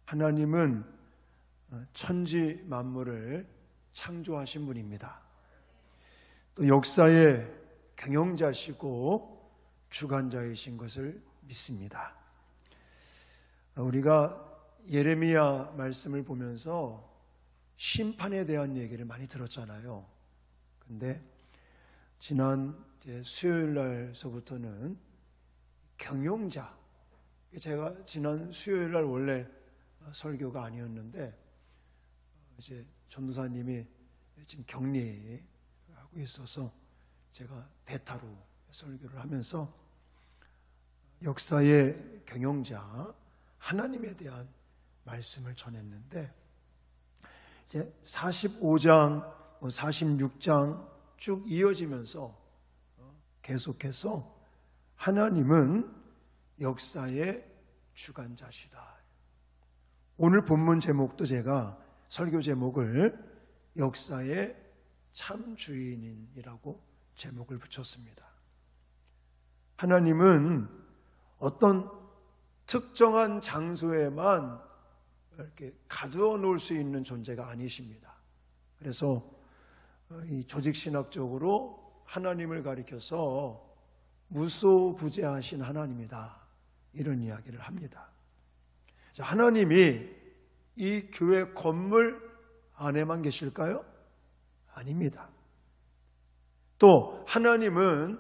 하나님은 천지 만물을 창조하신 분입니다. 또 역사의 경영자시고 주관자이신 것을 믿습니다. 우리가 예레미야 말씀을 보면서 심판에 대한 얘기를 많이 들었잖아요. 근데 지난 수요일 날서부터는 경영자, 제가 지난 수요일 날 원래 설교가 아니었는데 이제 전도사님이 지금 격리하고 있어서 제가 대타로 설교를 하면서 역사의 경영자 하나님에 대한 말씀을 전했는데, 이제 45장, 46장 쭉 이어지면서 계속해서 하나님은 역사의 주관자시다. 오늘 본문 제목도 제가 설교 제목을 역사의 참 주인이라고 제목을 붙였습니다. 하나님은 어떤 특정한 장소에만 이렇게 가두어 놓을 수 있는 존재가 아니십니다. 그래서 이 조직신학적으로 하나님을 가리켜서 무소부재하신 하나님이다, 이런 이야기를 합니다. 하나님이 이 교회 건물 안에만 계실까요? 아닙니다. 또 하나님은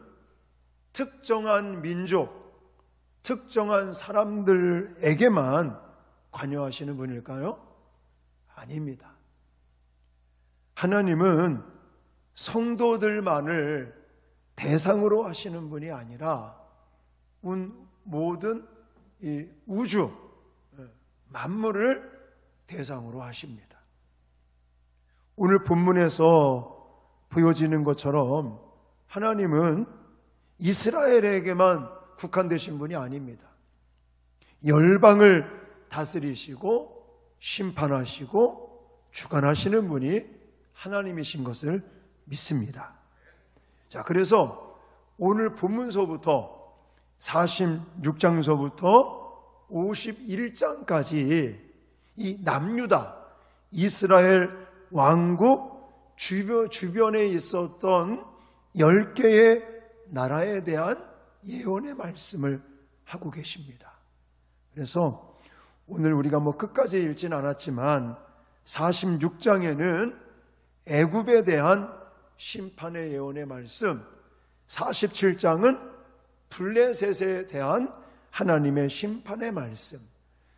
특정한 민족, 특정한 사람들에게만 관여하시는 분일까요? 아닙니다. 하나님은 성도들만을 대상으로 하시는 분이 아니라 모든 이 우주 만물을 대상으로 하십니다. 오늘 본문에서 보여지는 것처럼 하나님은 이스라엘에게만 국한되신 분이 아닙니다. 열방을 다스리시고 심판하시고 주관하시는 분이 하나님이신 것을 믿습니다. 자, 그래서 오늘 본문서부터 46장서부터 51장까지 이 남유다 이스라엘 왕국 주변에 있었던 10개의 나라에 대한 예언의 말씀을 하고 계십니다. 그래서 오늘 우리가 끝까지 읽진 않았지만 46장에는 애굽에 대한 심판의 예언의 말씀, 47장은 블레셋에 대한 하나님의 심판의 말씀,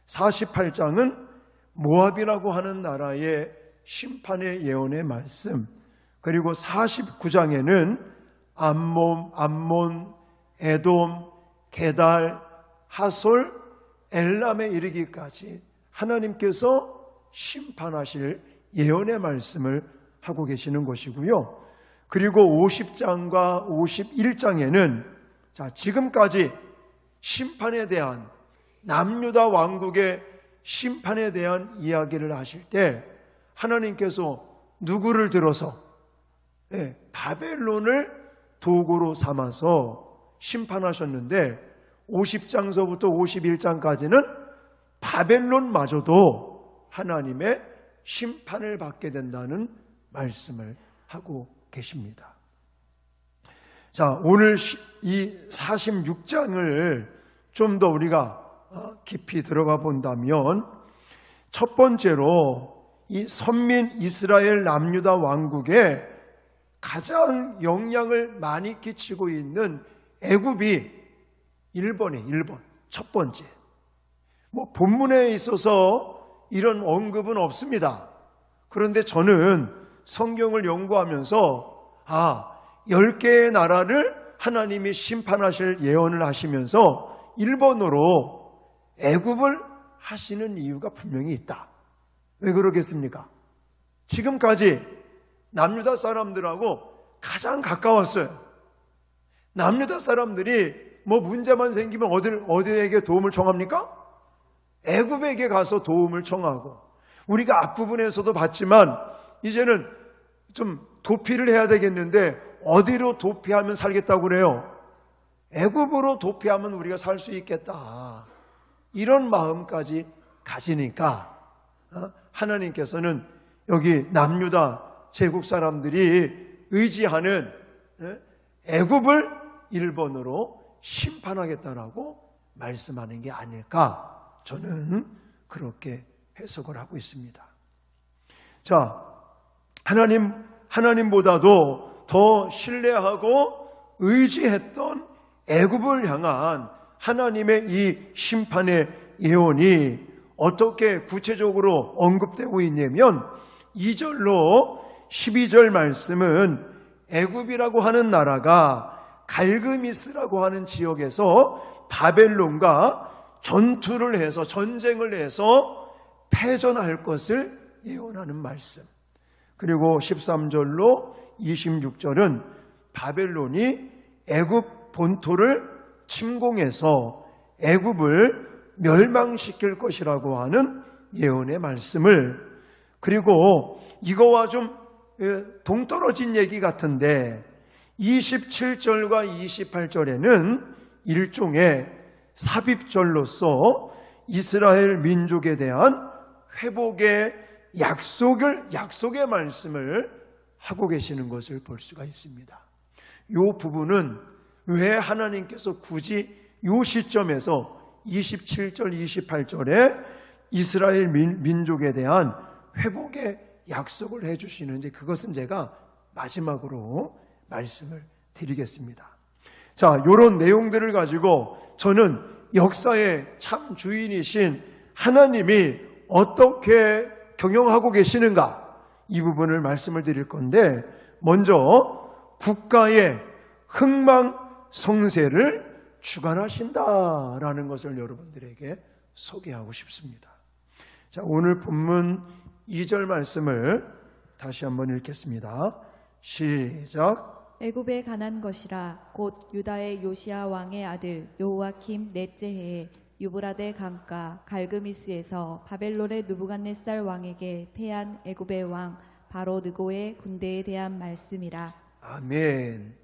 48장은 모압이라고 하는 나라의 심판의 예언의 말씀, 그리고 49장에는 암몬, 에돔, 게달, 하솔, 엘람에 이르기까지 하나님께서 심판하실 예언의 말씀을 하고 계시는 것이고요. 그리고 50장과 51장에는 지금까지 심판에 대한 남유다 왕국의 심판에 대한 이야기를 하실 때 하나님께서 누구를 들어서 바벨론을 도구로 삼아서 심판하셨는데 50장서부터 51장까지는 바벨론마저도 하나님의 심판을 받게 된다는 말씀을 하고 계십니다. 자, 오늘 이 46장을 좀 더 우리가 깊이 들어가 본다면 첫 번째로 이 선민 이스라엘 남유다 왕국에 가장 영향을 많이 끼치고 있는 애굽이 일본 첫 번째. 본문에 있어서 이런 언급은 없습니다. 그런데 저는 성경을 연구하면서 10개의 나라를 하나님이 심판하실 예언을 하시면서 일본어로 애굽을 하시는 이유가 분명히 있다. 왜 그러겠습니까? 지금까지 남유다 사람들하고 가장 가까웠어요. 남유다 사람들이 문제만 생기면 어디에게 도움을 청합니까? 애굽에게 가서 도움을 청하고, 우리가 앞부분에서도 봤지만 이제는 좀 도피를 해야 되겠는데 어디로 도피하면 살겠다고 그래요? 애굽으로 도피하면 우리가 살 수 있겠다, 이런 마음까지 가지니까 하나님께서는 여기 남유다 제국 사람들이 의지하는 애굽을 1번으로 심판하겠다라고 말씀하는 게 아닐까, 저는 그렇게 해석을 하고 있습니다. 자, 하나님보다도 더 신뢰하고 의지했던 애굽을 향한 하나님의 이 심판의 예언이 어떻게 구체적으로 언급되고 있냐면 2절로 12절 말씀은 애굽이라고 하는 나라가 갈그미스라고 하는 지역에서 바벨론과 전쟁을 해서 패전할 것을 예언하는 말씀. 그리고 13절로 26절은 바벨론이 애굽 본토를 침공해서 애굽을 멸망시킬 것이라고 하는 예언의 말씀을, 그리고 이거와 좀 동떨어진 얘기 같은데 27절과 28절에는 일종의 삽입절로서 이스라엘 민족에 대한 회복의 약속의 말씀을 하고 계시는 것을 볼 수가 있습니다. 이 부분은 왜 하나님께서 굳이 이 시점에서 27절, 28절에 이스라엘 민족에 대한 회복의 약속을 해주시는지, 그것은 제가 마지막으로 말씀을 드리겠습니다. 자, 이런 내용들을 가지고 저는 역사의 참 주인이신 하나님이 어떻게 경영하고 계시는가, 이 부분을 말씀을 드릴 건데, 먼저 국가의 흥망성쇠를 주관하신다라는 것을 여러분들에게 소개하고 싶습니다. 자, 오늘 본문 2절 말씀을 다시 한번 읽겠습니다. 시작. 애굽에 관한 것이라. 곧 유다의 요시야 왕의 아들 여호야킴 넷째 해에 유브라데 강가 갈그미스에서 바벨론의 느부갓네살 왕에게 패한 애굽의 왕 바로 느고의 군대에 대한 말씀이라. 아멘.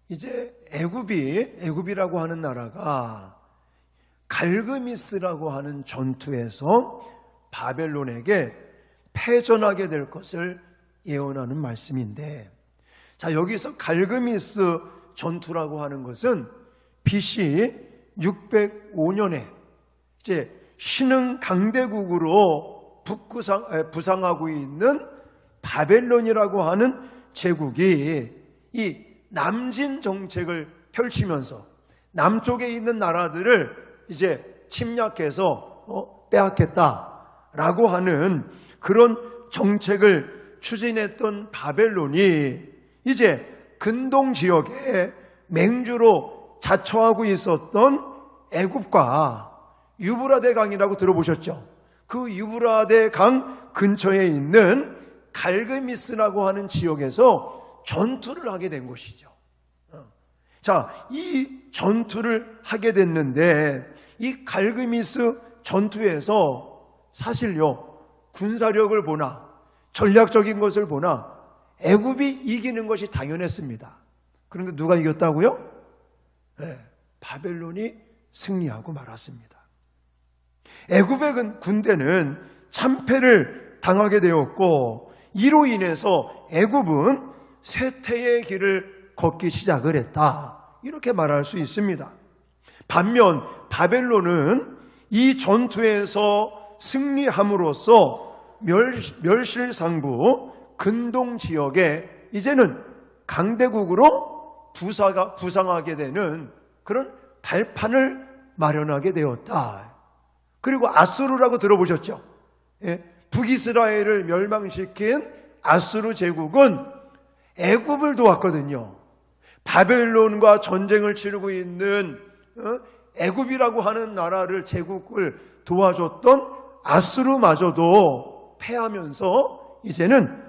이제 애굽이라고 하는 나라가 갈그미스라고 하는 전투에서 바벨론에게 패전하게 될 것을 예언하는 말씀인데, 자, 여기서 갈그미스 전투라고 하는 것은 BC 605년에 이제 신흥 강대국으로 부상하고 있는 바벨론이라고 하는 제국이 이 남진 정책을 펼치면서 남쪽에 있는 나라들을 이제 침략해서 빼앗겠다라고 하는 그런 정책을 추진했던 바벨론이 이제 근동 지역에 맹주로 자처하고 있었던 애굽과 유브라데 강이라고 들어보셨죠? 그 유브라데 강 근처에 있는 갈그미스라고 하는 지역에서 전투를 하게 된 것이죠. 자, 이 전투를 하게 됐는데 이 갈그미스 전투에서 사실요, 군사력을 보나 전략적인 것을 보나 애굽이 이기는 것이 당연했습니다. 그런데 누가 이겼다고요? 네, 바벨론이 승리하고 말았습니다. 애굽의 군대는 참패를 당하게 되었고, 이로 인해서 애굽은 쇠퇴의 길을 걷기 시작을 했다, 이렇게 말할 수 있습니다. 반면 바벨론은 이 전투에서 승리함으로써 멸실상부 근동 지역에 이제는 강대국으로 부상하게 되는 그런 발판을 마련하게 되었다. 그리고 아수르라고 들어보셨죠? 예? 북이스라엘을 멸망시킨 아수르 제국은 애굽을 도왔거든요. 바벨론과 전쟁을 치르고 있는 애굽이라고 하는 나라를, 제국을 도와줬던 아수르마저도 패하면서 이제는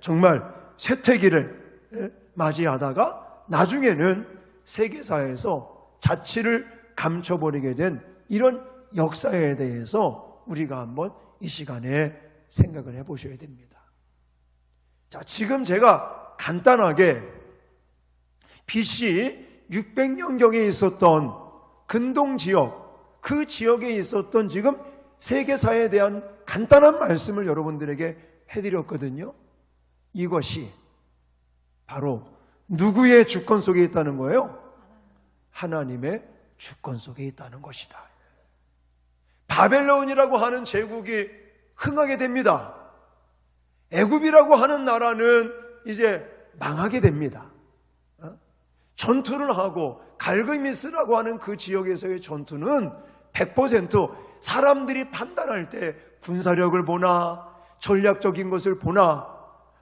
정말 쇠퇴기를 맞이하다가 나중에는 세계사에서 자취를 감춰버리게 된 이런 역사에 대해서 우리가 한번 이 시간에 생각을 해보셔야 됩니다. 자, 지금 제가 간단하게 BC 600년경에 있었던 근동 지역, 그 지역에 있었던 지금 세계사에 대한 간단한 말씀을 여러분들에게 해드렸거든요. 이것이 바로 누구의 주권 속에 있다는 거예요? 하나님의 주권 속에 있다는 것이다. 바벨론이라고 하는 제국이 흥하게 됩니다. 애굽이라고 하는 나라는 이제 망하게 됩니다. 전투를 하고 갈그미스라고 하는 그 지역에서의 전투는 100% 사람들이 판단할 때 군사력을 보나 전략적인 것을 보나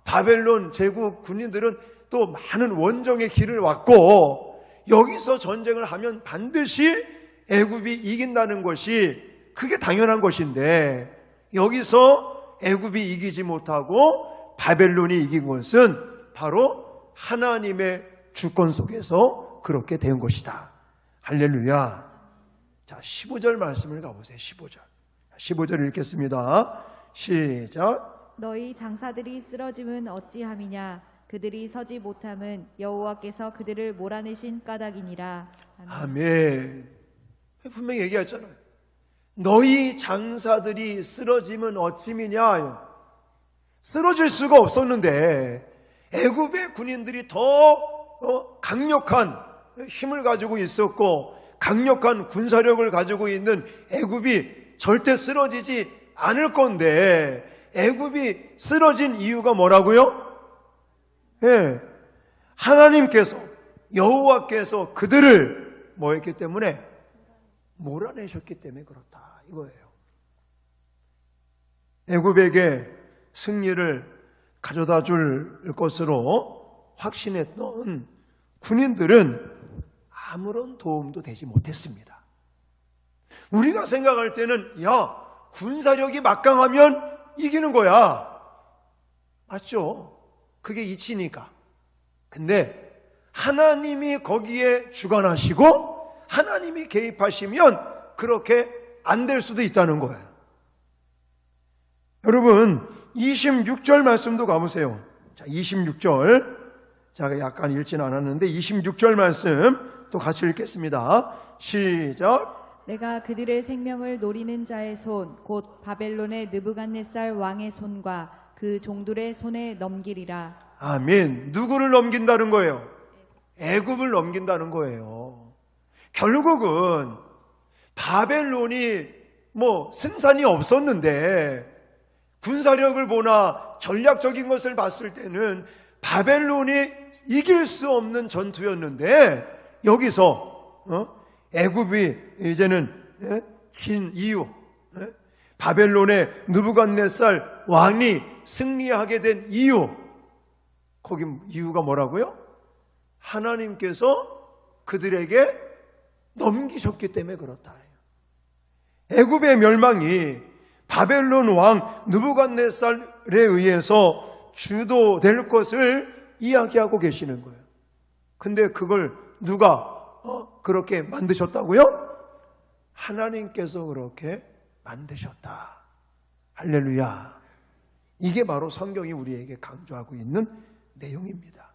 바벨론 제국 군인들은 또 많은 원정의 길을 왔고 여기서 전쟁을 하면 반드시 애굽이 이긴다는 것이 그게 당연한 것인데 여기서 애굽이 이기지 못하고 바벨론이 이긴 것은 바로 하나님의 주권 속에서 그렇게 된 것이다. 할렐루야. 자, 15절 말씀을 가보세요. 15절 읽겠습니다. 시작. 너희 장사들이 쓰러짐은 어찌함이냐 그들이 서지 못함은 여호와께서 그들을 몰아내신 까닭이니라. 아멘. 분명히 얘기했잖아요. 너희 장사들이 쓰러짐은 어찌미냐. 쓰러질 수가 없었는데 애굽의 군인들이 더 강력한 힘을 가지고 있었고 강력한 군사력을 가지고 있는 애굽이 절대 쓰러지지 않을 건데 애굽이 쓰러진 이유가 뭐라고요? 예, 하나님께서 여호와께서 그들을 뭐 했기 때문에 몰아내셨기 때문에 그렇다 이거예요. 애굽에게 승리를 가져다 줄 것으로 확신했던 군인들은 아무런 도움도 되지 못했습니다. 우리가 생각할 때는 야, 군사력이 막강하면 이기는 거야. 맞죠? 그게 이치니까. 근데 하나님이 거기에 주관하시고 하나님이 개입하시면 그렇게 안 될 수도 있다는 거예요. 여러분 26절 말씀도 가보세요. 자, 26절. 제가 약간 읽진 않았는데 26절 말씀 또 같이 읽겠습니다. 시작. 내가 그들의 생명을 노리는 자의 손 곧 바벨론의 느부갓네살 왕의 손과 그 종들의 손에 넘기리라. 아멘. 누구를 넘긴다는 거예요? 애굽을 넘긴다는 거예요. 결국은 바벨론이 뭐 승산이 없었는데 군사력을 보나 전략적인 것을 봤을 때는 바벨론이 이길 수 없는 전투였는데 여기서 애굽이 이제는 진 이유 바벨론의 느부갓네살 왕이 승리하게 된 이유 거기 이유가 뭐라고요? 하나님께서 그들에게 넘기셨기 때문에 그렇다. 애굽의 멸망이 바벨론 왕 느부갓네살에 의해서 주도될 것을 이야기하고 계시는 거예요. 근데 그걸 누가 그렇게 만드셨다고요? 하나님께서 그렇게 만드셨다. 할렐루야. 이게 바로 성경이 우리에게 강조하고 있는 내용입니다.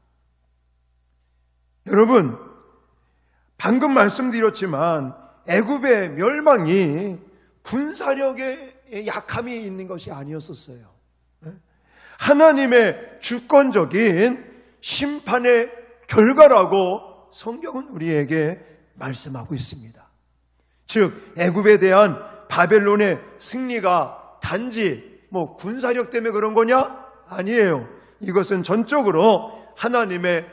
여러분, 방금 말씀드렸지만 애굽의 멸망이 군사력의 약함이 있는 것이 아니었었어요. 하나님의 주권적인 심판의 결과라고 성경은 우리에게 말씀하고 있습니다. 즉 애굽에 대한 바벨론의 승리가 단지 뭐 군사력 때문에 그런 거냐? 아니에요. 이것은 전적으로 하나님의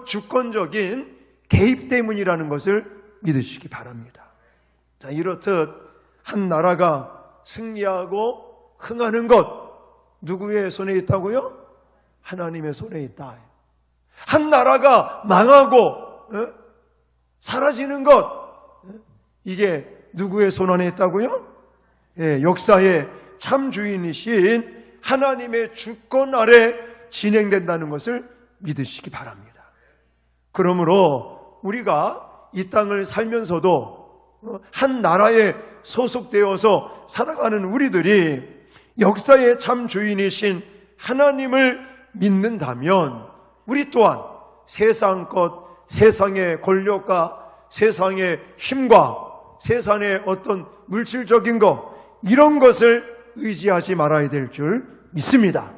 주권적인 개입 때문이라는 것을 믿으시기 바랍니다. 자, 이렇듯 한 나라가 승리하고 흥하는 것 누구의 손에 있다고요? 하나님의 손에 있다. 한 나라가 망하고 사라지는 것 이게 누구의 손 안에 있다고요? 역사의 참 주인이신 하나님의 주권 아래 진행된다는 것을 믿으시기 바랍니다. 그러므로 우리가 이 땅을 살면서도 한 나라에 소속되어서 살아가는 우리들이 역사의 참 주인이신 하나님을 믿는다면 우리 또한 세상 것, 세상의 권력과 세상의 힘과 세상의 어떤 물질적인 것 이런 것을 의지하지 말아야 될 줄 믿습니다.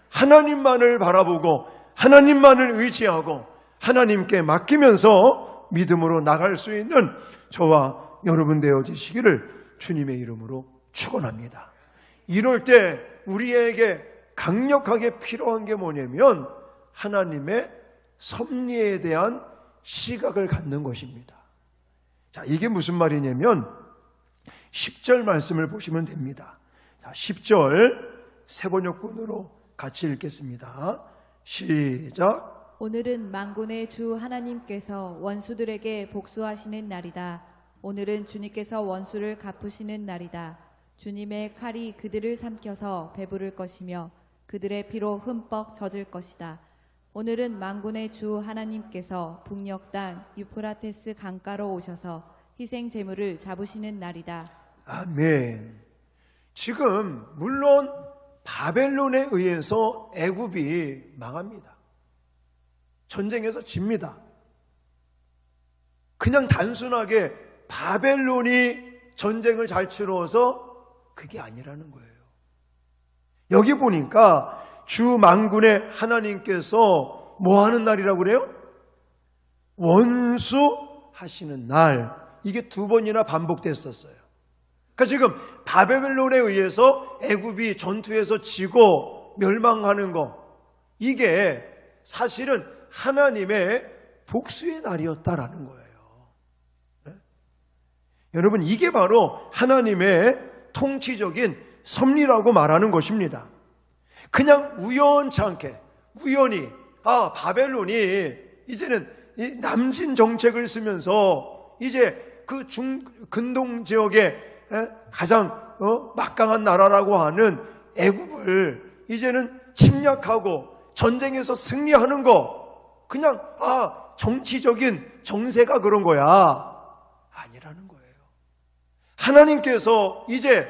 하나님만을 바라보고 하나님만을 의지하고 하나님께 맡기면서 믿음으로 나갈 수 있는 저와 여러분 되어지시기를 주님의 이름으로 축원합니다. 이럴 때 우리에게 강력하게 필요한 게 뭐냐면 하나님의 섭리에 대한 시각을 갖는 것입니다. 자, 이게 무슨 말이냐면 10절 말씀을 보시면 됩니다. 자, 10절 세 번역본으로 같이 읽겠습니다. 시작. 오늘은 만군의 주 하나님께서 원수들에게 복수하시는 날이다. 오늘은 주님께서 원수를 갚으시는 날이다. 주님의 칼이 그들을 삼켜서 배부를 것이며 그들의 피로 흠뻑 젖을 것이다. 오늘은 만군의 주 하나님께서 북녘 땅 유프라테스 강가로 오셔서 희생 제물을 잡으시는 날이다. 아멘. 지금 물론 바벨론에 의해서 애굽이 망합니다. 전쟁에서 집니다. 그냥 단순하게 바벨론이 전쟁을 잘 치러서 그게 아니라는 거예요. 여기 보니까 주 만군의 하나님께서 뭐 하는 날이라고 그래요? 원수하시는 날. 이게 두 번이나 반복됐었어요. 그러니까 지금 바벨론에 의해서 애굽이 전투에서 지고 멸망하는 거, 이게 사실은 하나님의 복수의 날이었다라는 거예요. 네? 여러분, 이게 바로 하나님의 통치적인 섭리라고 말하는 것입니다. 그냥 우연찮게 우연히 바벨론이 이제는 이 남진 정책을 쓰면서 이제 그 근동 지역에 가장 막강한 나라라고 하는 애굽을 이제는 침략하고 전쟁에서 승리하는 거, 그냥 정치적인 정세가 그런 거야. 아니라는 거예요. 하나님께서 이제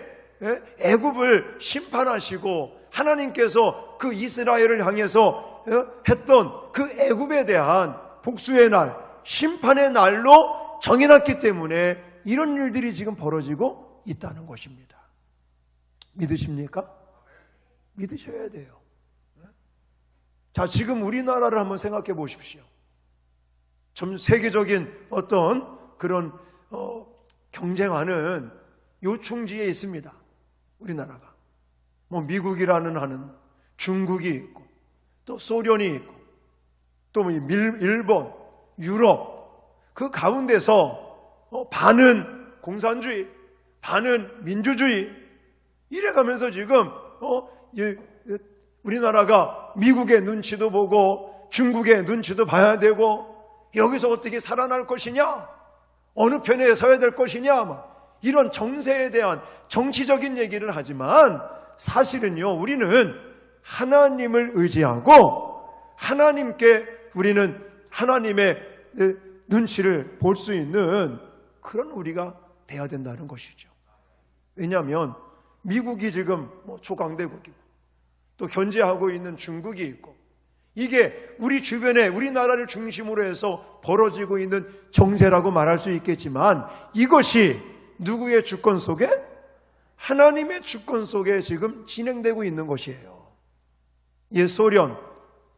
애굽을 심판하시고 하나님께서 그 이스라엘을 향해서 했던 그 애굽에 대한 복수의 날, 심판의 날로 정해놨기 때문에 이런 일들이 지금 벌어지고 있다는 것입니다. 믿으십니까? 믿으셔야 돼요. 자, 지금 우리나라를 한번 생각해 보십시오. 전 세계적인 어떤 그런 경쟁하는 요충지에 있습니다. 우리나라가. 뭐 미국이라는 하는 중국이 있고 또 소련이 있고 또 일본, 유럽, 그 가운데서 반은 공산주의, 반은 민주주의 이래가면서 지금 우리나라가 미국의 눈치도 보고 중국의 눈치도 봐야 되고 여기서 어떻게 살아날 것이냐, 어느 편에 서야 될 것이냐, 이런 정세에 대한 정치적인 얘기를 하지만 사실은요, 우리는 하나님을 의지하고 하나님께 우리는 하나님의 눈치를 볼 수 있는 그런 우리가 돼야 된다는 것이죠. 왜냐하면 미국이 지금 초강대국이고 또 견제하고 있는 중국이 있고, 이게 우리 주변에 우리나라를 중심으로 해서 벌어지고 있는 정세라고 말할 수 있겠지만 이것이 누구의 주권 속에? 하나님의 주권 속에 지금 진행되고 있는 것이에요. 소련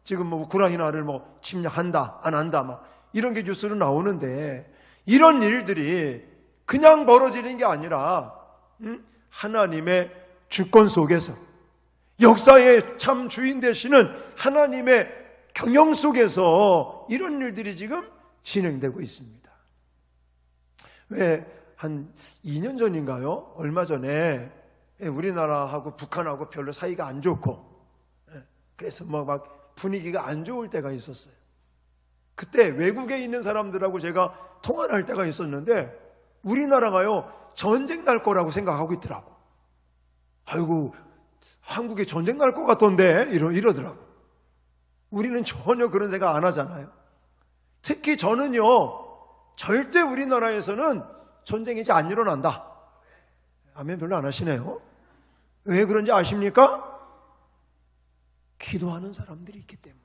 지금 우크라이나를 침략한다 안 한다 이런 게 뉴스로 나오는데, 이런 일들이 그냥 벌어지는 게 아니라 하나님의 주권 속에서 역사의 참 주인 되시는 하나님의 경영 속에서 이런 일들이 지금 진행되고 있습니다. 왜 한 2년 전인가요? 얼마 전에 우리나라하고 북한하고 별로 사이가 안 좋고 그래서 막 분위기가 안 좋을 때가 있었어요. 그때 외국에 있는 사람들하고 제가 통화를 할 때가 있었는데 우리나라가요 전쟁 날 거라고 생각하고 있더라고. 아이고, 한국에 전쟁 날 것 같던데 이러더라고. 우리는 전혀 그런 생각 안 하잖아요. 특히 저는요, 절대 우리나라에서는 전쟁이 이제 안 일어난다. 아멘 별로 안 하시네요. 왜 그런지 아십니까? 기도하는 사람들이 있기 때문에.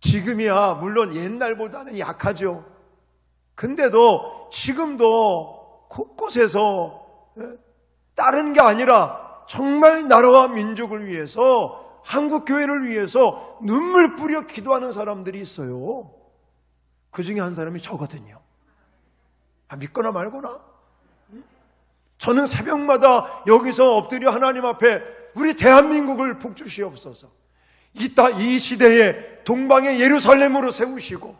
지금이야 물론 옛날보다는 약하죠. 근데도 지금도 곳곳에서 다른 게 아니라 정말 나라와 민족을 위해서, 한국 교회를 위해서 눈물 뿌려 기도하는 사람들이 있어요. 그 중에 한 사람이 저거든요. 믿거나 말거나. 저는 새벽마다 여기서 엎드려 하나님 앞에 우리 대한민국을 복주시옵소서, 이 시대에 동방의 예루살렘으로 세우시고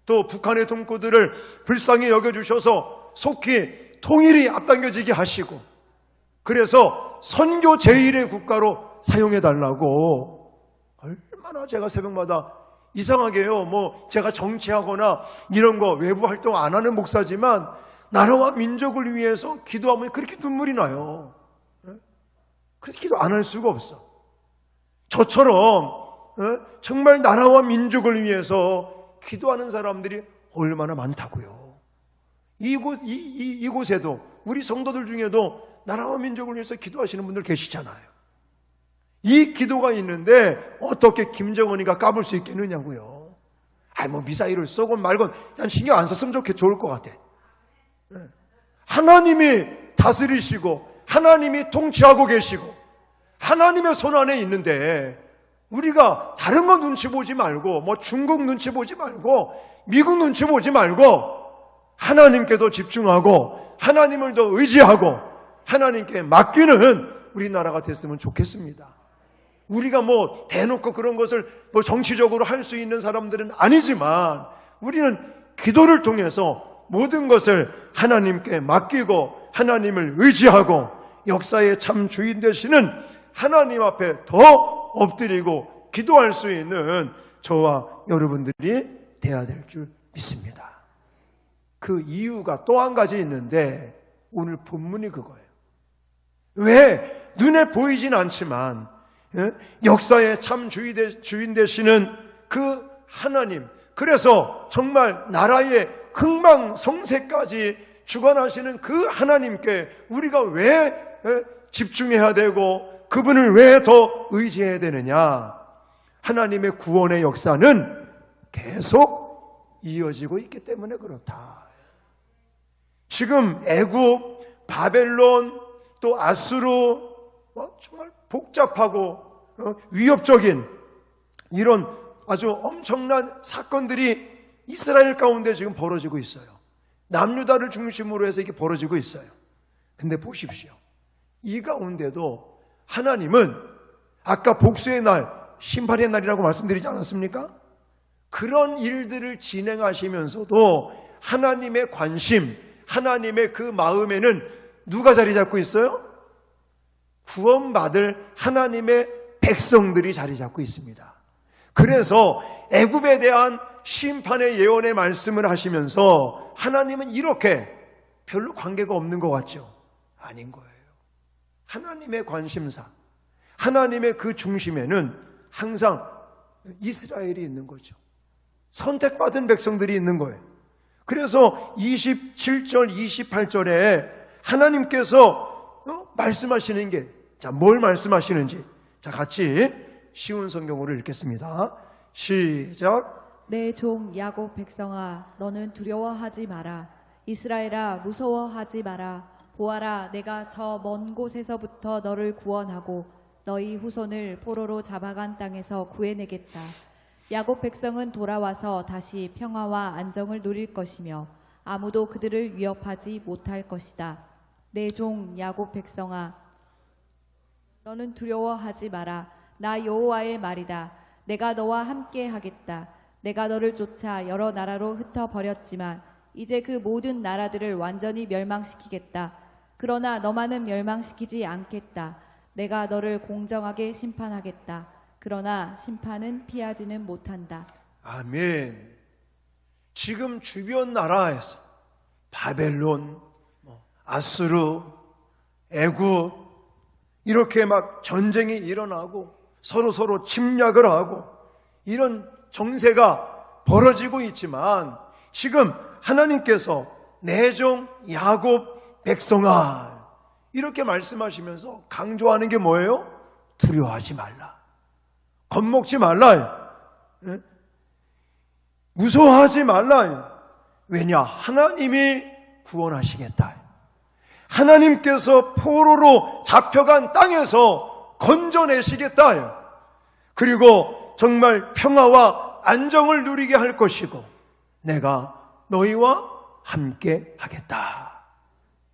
또 북한의 동포들을 불쌍히 여겨주셔서 속히 통일이 앞당겨지게 하시고, 그래서 선교 제1의 국가로 사용해달라고. 얼마나 제가 새벽마다, 이상하게요, 제가 정치하거나 이런 거 외부 활동 안 하는 목사지만 나라와 민족을 위해서 기도하면 그렇게 눈물이 나요. 그래서 기도 안 할 수가 없어. 저처럼 정말 나라와 민족을 위해서 기도하는 사람들이 얼마나 많다고요. 이곳에도, 우리 성도들 중에도 나라와 민족을 위해서 기도하시는 분들 계시잖아요. 이 기도가 있는데 어떻게 김정은이가 까불 수 있겠느냐고요. 미사일을 쏘건 말건 그냥 신경 안 썼으면 좋을 것 같아. 하나님이 다스리시고 하나님이 통치하고 계시고 하나님의 손 안에 있는데, 우리가 다른 거 눈치 보지 말고, 중국 눈치 보지 말고, 미국 눈치 보지 말고, 하나님께 더 집중하고 하나님을 더 의지하고 하나님께 맡기는 우리나라가 됐으면 좋겠습니다. 우리가 대놓고 그런 것을 정치적으로 할 수 있는 사람들은 아니지만, 우리는 기도를 통해서 모든 것을 하나님께 맡기고 하나님을 의지하고 역사의 참 주인 되시는 하나님 앞에 더 엎드리고 기도할 수 있는 저와 여러분들이 돼야 될 줄 믿습니다. 그 이유가 또 한 가지 있는데, 오늘 본문이 그거예요. 왜 눈에 보이진 않지만 역사의 참 주인 되시는 그 하나님, 그래서 정말 나라의 흥망성쇠까지 주관하시는 그 하나님께 우리가 왜 집중해야 되고 그분을 왜 더 의지해야 되느냐? 하나님의 구원의 역사는 계속 이어지고 있기 때문에 그렇다. 지금 애굽, 바벨론, 또 아수르, 정말 복잡하고 위협적인 이런 아주 엄청난 사건들이 이스라엘 가운데 지금 벌어지고 있어요. 남유다를 중심으로 해서 이게 벌어지고 있어요. 근데 보십시오. 이 가운데도 하나님은 아까 복수의 날, 심판의 날이라고 말씀드리지 않았습니까? 그런 일들을 진행하시면서도 하나님의 관심, 하나님의 그 마음에는 누가 자리 잡고 있어요? 구원받을 하나님의 백성들이 자리 잡고 있습니다. 그래서 애굽에 대한 심판의 예언의 말씀을 하시면서 하나님은 이렇게 별로 관계가 없는 것 같죠? 아닌 거예요. 하나님의 관심사, 하나님의 그 중심에는 항상 이스라엘이 있는 거죠. 선택받은 백성들이 있는 거예요. 그래서 27절, 28절에 하나님께서 말씀하시는 게, 뭘 말씀하시는지 같이 쉬운 성경으로 읽겠습니다. 시작. 내 종 야곱 백성아, 너는 두려워하지 마라. 이스라엘아, 무서워하지 마라. 보아라, 내가 저 먼 곳에서부터 너를 구원하고 너희 후손을 포로로 잡아간 땅에서 구해내겠다. 야곱 백성은 돌아와서 다시 평화와 안정을 누릴 것이며 아무도 그들을 위협하지 못할 것이다. 내 종 야곱 백성아, 너는 두려워하지 마라. 나 여호와의 말이다. 내가 너와 함께 하겠다. 내가 너를 쫓아 여러 나라로 흩어버렸지만 이제 그 모든 나라들을 완전히 멸망시키겠다. 그러나 너만은 멸망시키지 않겠다. 내가 너를 공정하게 심판하겠다. 그러나 심판은 피하지는 못한다. 아멘. 지금 주변 나라에서 바벨론, 아수르, 애굽 이렇게 막 전쟁이 일어나고 서로 침략을 하고 이런 정세가 벌어지고 있지만, 지금 하나님께서 내 종 야곱 백성아 이렇게 말씀하시면서 강조하는 게 뭐예요? 두려워하지 말라. 겁먹지 말라. 무서워하지 말라. 왜냐? 하나님이 구원하시겠다. 하나님께서 포로로 잡혀간 땅에서 건져내시겠다. 그리고 정말 평화와 안정을 누리게 할 것이고 내가 너희와 함께 하겠다.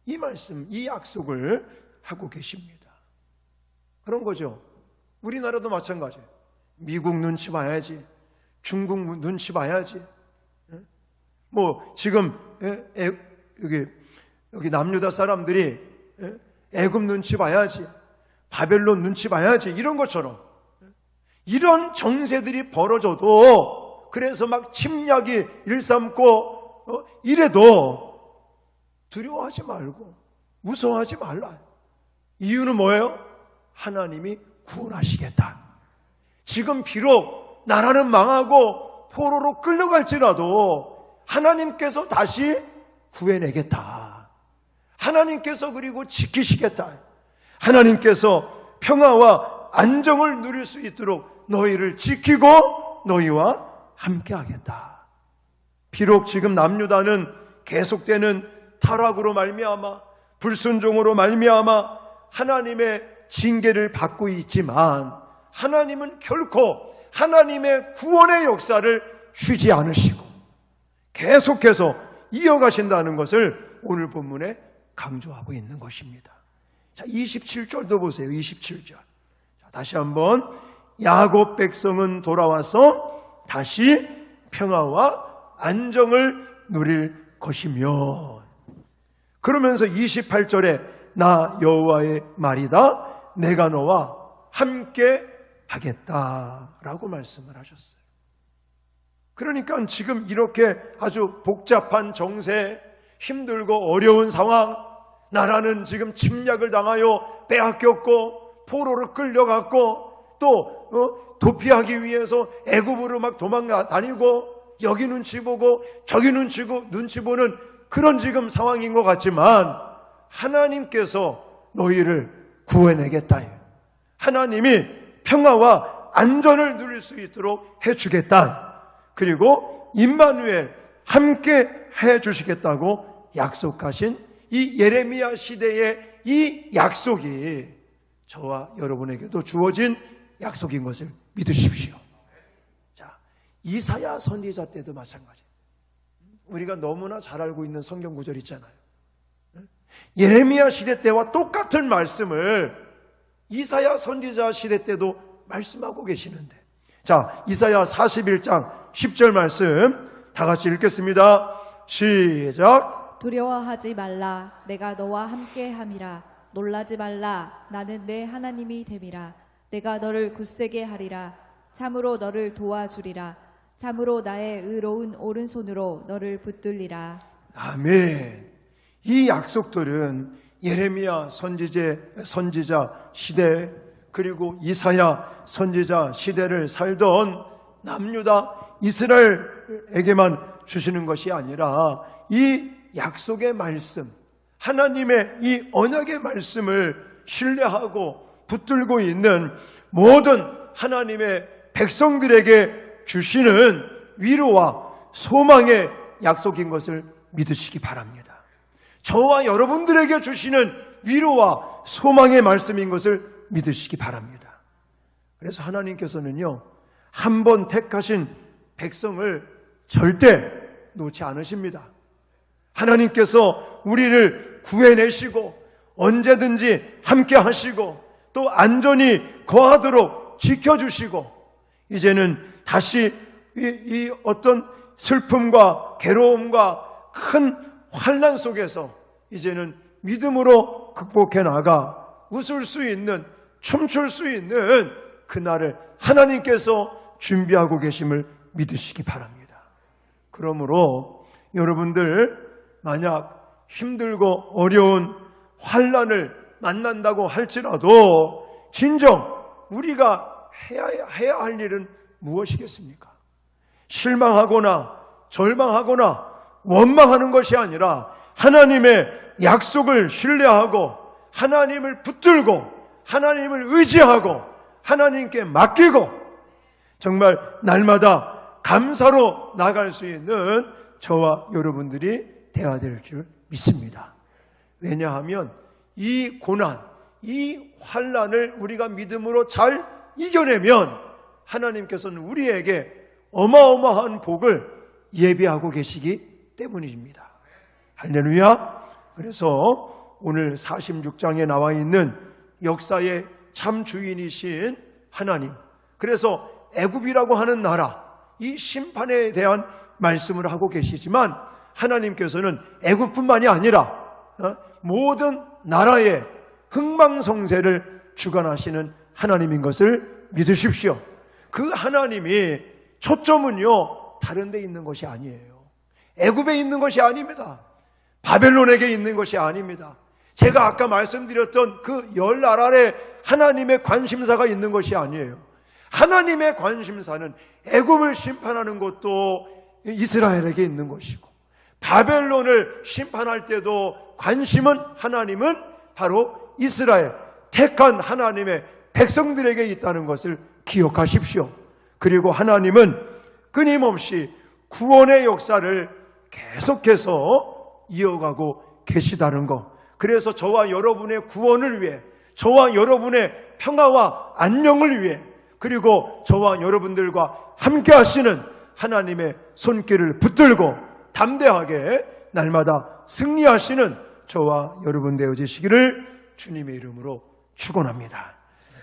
이 말씀, 이 약속을 하고 계십니다. 그런 거죠. 우리나라도 마찬가지예요. 미국 눈치 봐야지, 중국 눈치 봐야지. 뭐 지금 여기 남유다 사람들이 애굽 눈치 봐야지, 바벨론 눈치 봐야지, 이런 것처럼 이런 정세들이 벌어져도, 그래서 막 침략이 일삼고 이래도 두려워하지 말고 무서워하지 말라. 이유는 뭐예요? 하나님이 구원하시겠다. 지금 비록 나라는 망하고 포로로 끌려갈지라도 하나님께서 다시 구해내겠다. 하나님께서 그리고 지키시겠다. 하나님께서 평화와 안정을 누릴 수 있도록 너희를 지키고 너희와 함께 하겠다. 비록 지금 남유다는 계속되는 타락으로 말미암아, 불순종으로 말미암아 하나님의 징계를 받고 있지만 하나님은 결코 하나님의 구원의 역사를 쉬지 않으시고 계속해서 이어가신다는 것을 오늘 본문에 강조하고 있는 것입니다. 자, 27절도 보세요. 27절. 자, 다시 한번 야곱 백성은 돌아와서 다시 평화와 안정을 누릴 것이며, 그러면서 28절에 나 여호와의 말이다, 내가 너와 함께 하겠다라고 말씀을 하셨어요. 그러니까 지금 이렇게 아주 복잡한 정세, 힘들고 어려운 상황, 나라는 지금 침략을 당하여 빼앗겼고 포로로 끌려갔고 또 도피하기 위해서 애굽으로 막 도망다니고 여기 눈치 보고 저기 눈치 보는 그런 지금 상황인 것 같지만 하나님께서 너희를 구해내겠다. 하나님이 평화와 안전을 누릴 수 있도록 해주겠다. 그리고 임마누엘 함께 해주시겠다고 약속하신 이 예레미야 시대의 이 약속이 저와 여러분에게도 주어진 약속인 것을 믿으십시오. 자, 이사야 선지자 때도 마찬가지. 우리가 너무나 잘 알고 있는 성경 구절 있잖아요. 예레미야 시대 때와 똑같은 말씀을 이사야 선지자 시대 때도 말씀하고 계시는데, 자, 이사야 41장 10절 말씀 다 같이 읽겠습니다. 시작. 두려워하지 말라. 내가 너와 함께 함이라. 놀라지 말라. 나는 내 하나님이 됨이라. 내가 너를 굳세게 하리라. 참으로 너를 도와주리라. 참으로 나의 의로운 오른손으로 너를 붙들리라. 아멘. 이 약속들은 예레미야 선지자 시대, 그리고 이사야 선지자 시대를 살던 남유다 이스라엘에게만 주시는 것이 아니라 이 약속의 말씀, 하나님의 이 언약의 말씀을 신뢰하고 붙들고 있는 모든 하나님의 백성들에게 주시는 위로와 소망의 약속인 것을 믿으시기 바랍니다. 저와 여러분들에게 주시는 위로와 소망의 말씀인 것을 믿으시기 바랍니다. 그래서 하나님께서는요, 한 번 택하신 백성을 절대 놓지 않으십니다. 하나님께서 우리를 구해내시고 언제든지 함께 하시고 또 안전히 거하도록 지켜주시고, 이제는 다시 이 어떤 슬픔과 괴로움과 큰 환난 속에서 이제는 믿음으로 극복해 나가 웃을 수 있는, 춤출 수 있는 그날을 하나님께서 준비하고 계심을 믿으시기 바랍니다. 그러므로 여러분들 만약 힘들고 어려운 환난을 만난다고 할지라도 진정 우리가 해야 할 일은 무엇이겠습니까? 실망하거나 절망하거나 원망하는 것이 아니라 하나님의 약속을 신뢰하고 하나님을 붙들고 하나님을 의지하고 하나님께 맡기고 정말 날마다 감사로 나갈 수 있는 저와 여러분들이 되어야 될 줄 믿습니다. 왜냐하면 이 고난, 이 환난을 우리가 믿음으로 잘 이겨내면 하나님께서는 우리에게 어마어마한 복을 예비하고 계시기 때문입니다. 할렐루야. 그래서 오늘 46장에 나와 있는 역사의 참 주인이신 하나님, 그래서 애굽이라고 하는 나라, 이 심판에 대한 말씀을 하고 계시지만 하나님께서는 애굽뿐만이 아니라 모든 나라의 흥망성쇠를 주관하시는 하나님인 것을 믿으십시오. 그 하나님이 초점은요 다른 데 있는 것이 아니에요. 애굽에 있는 것이 아닙니다. 바벨론에게 있는 것이 아닙니다. 제가 아까 말씀드렸던 그 열 아랄에 하나님의 관심사가 있는 것이 아니에요. 하나님의 관심사는 애굽을 심판하는 것도 이스라엘에게 있는 것이고, 바벨론을 심판할 때도 관심은 하나님은 바로 이스라엘, 택한 하나님의 백성들에게 있다는 것을 기억하십시오. 그리고 하나님은 끊임없이 구원의 역사를 계속해서 이어가고 계시다는 것. 그래서 저와 여러분의 구원을 위해, 저와 여러분의 평화와 안녕을 위해, 그리고 저와 여러분들과 함께 하시는 하나님의 손길을 붙들고 담대하게 날마다 승리하시는 저와 여러분 되어지시기를 주님의 이름으로 축원합니다.